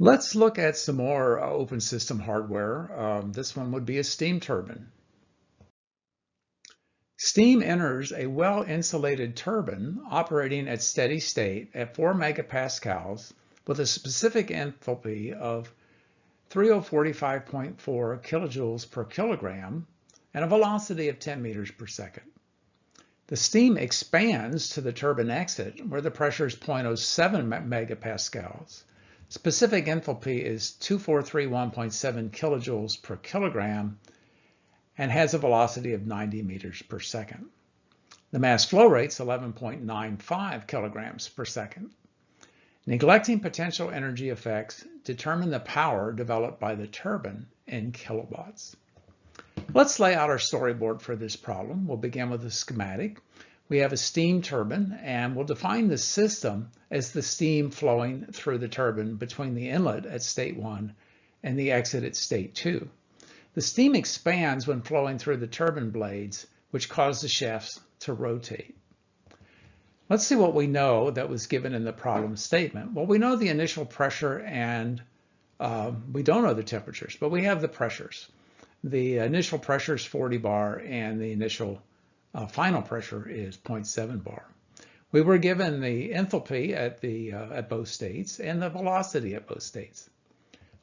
Let's look at some more open system hardware. This one would be a steam turbine. Steam enters a well-insulated turbine operating at steady state at 4 megapascals with a specific enthalpy of 3045.4 kilojoules per kilogram and a velocity of 10 meters per second. The steam expands to the turbine exit where the pressure is 0.07 megapascals. Specific enthalpy is 2431.7 kilojoules per kilogram and has a velocity of 90 meters per second. The mass flow rate is 11.95 kilograms per second. Neglecting potential energy effects, determine the power developed by the turbine in kilowatts. Let's lay out our storyboard for this problem. We'll begin with a schematic. We have a steam turbine, and we'll define the system as the steam flowing through the turbine between the inlet at state 1 and the exit at state 2. The steam expands when flowing through the turbine blades, which cause the shafts to rotate. Let's see what we know that was given in the problem statement. Well, we know the initial pressure and we don't know the temperatures, but we have the pressures. The initial pressure is 40 bar and the initial final pressure is 0.7 bar. We were given the enthalpy at both states and the velocity at both states.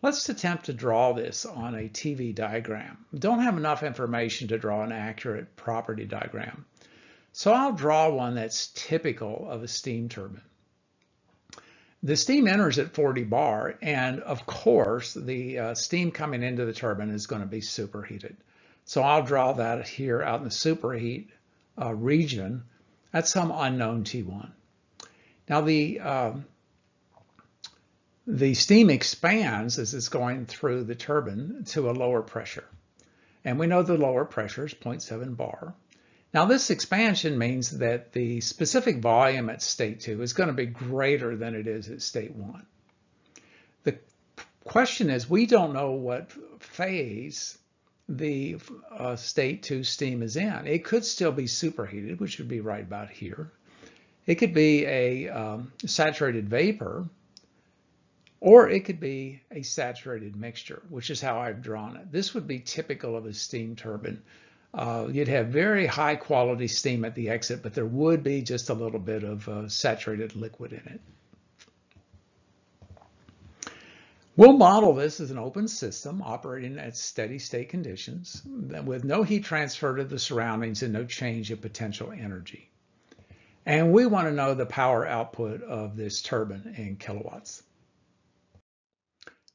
Let's attempt to draw this on a TV diagram. We don't have enough information to draw an accurate property diagram. So I'll draw one that's typical of a steam turbine. The steam enters at 40 bar, and of course, the steam coming into the turbine is going to be superheated. So I'll draw that here out in the superheat region at some unknown T1. Now the steam expands as it's going through the turbine to a lower pressure. And we know the lower pressure is 0.7 bar. Now this expansion means that the specific volume at state 2 is going to be greater than it is at state 1. The question is, we don't know what phase the state 2 steam is in. It could still be superheated, which would be right about here. It could be a saturated vapor, or it could be a saturated mixture, which is how I've drawn it. This would be typical of a steam turbine. You'd have very high quality steam at the exit, but there would be just a little bit of saturated liquid in it. We'll model this as an open system operating at steady state conditions with no heat transfer to the surroundings and no change in potential energy. And we want to know the power output of this turbine in kilowatts.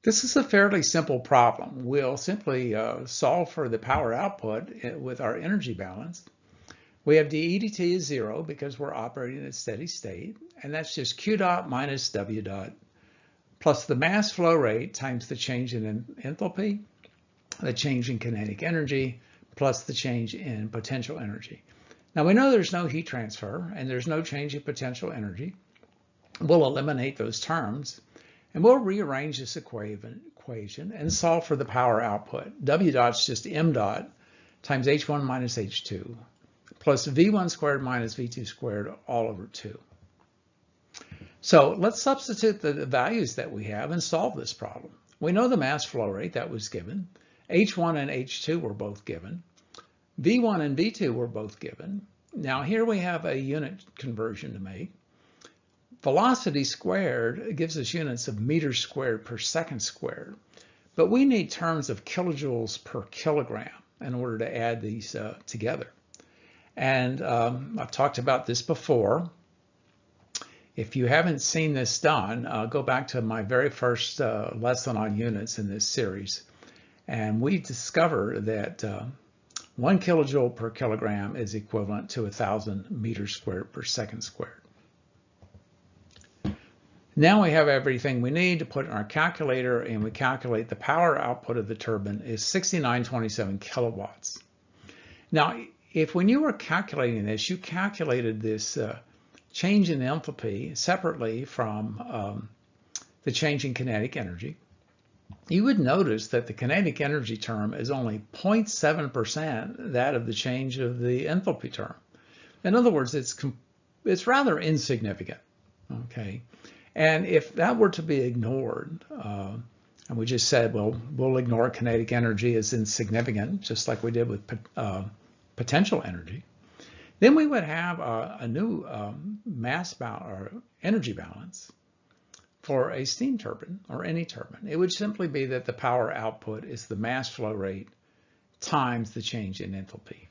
This is a fairly simple problem. We'll simply solve for the power output with our energy balance. We have dEdt is 0 because we're operating at steady state, and that's just Q dot minus W dot plus the mass flow rate times the change in enthalpy, the change in kinetic energy, plus the change in potential energy. Now we know there's no heat transfer and there's no change in potential energy. We'll eliminate those terms. And we'll rearrange this equation and solve for the power output. W dot's just m dot times h1 minus h2 plus v1 squared minus v2 squared all over 2. So let's substitute the values that we have and solve this problem. We know the mass flow rate that was given. H1 and H2 were both given. V1 and V2 were both given. Now here we have a unit conversion to make. Velocity squared gives us units of meters squared per second squared, but we need terms of kilojoules per kilogram in order to add these together. And I've talked about this before. If you haven't seen this done, go back to my very first lesson on units in this series, and we discover that 1 kilojoule per kilogram is equivalent to 1,000 meters squared per second squared. Now we have everything we need to put in our calculator, and we calculate the power output of the turbine is 6927 kilowatts. Now, if when you were calculating this, you calculated this change in enthalpy separately from the change in kinetic energy, you would notice that the kinetic energy term is only 0.7% that of the change of the enthalpy term. In other words, it's rather insignificant. Okay. And if that were to be ignored, and we just said, well, we'll ignore kinetic energy as insignificant, just like we did with potential energy, then we would have a new mass balance or energy balance for a steam turbine or any turbine. It would simply be that the power output is the mass flow rate times the change in enthalpy.